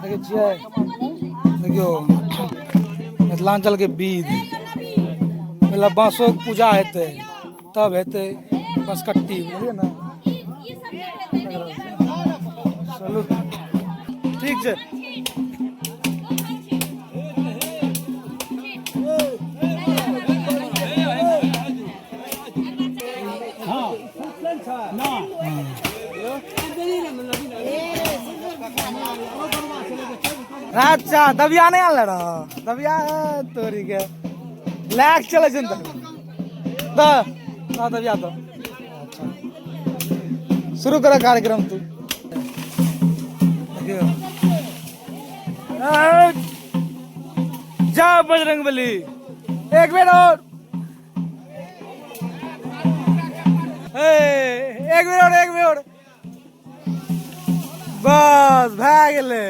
देखियो मिथिलांचल के विध पहले बांसो के पूजा हेतै तब हेतै बंसकट्टी बुझलियै ना। चलू ठीक छै। अच्छा दबिया नहीं आल रहा दबिया तोरी के लैक चले छ दबिया तो शुरू करो कार्यक्रम तू जा बजरंगबली एक बेर और एक बेर और एक बेर और बस भए गेलै।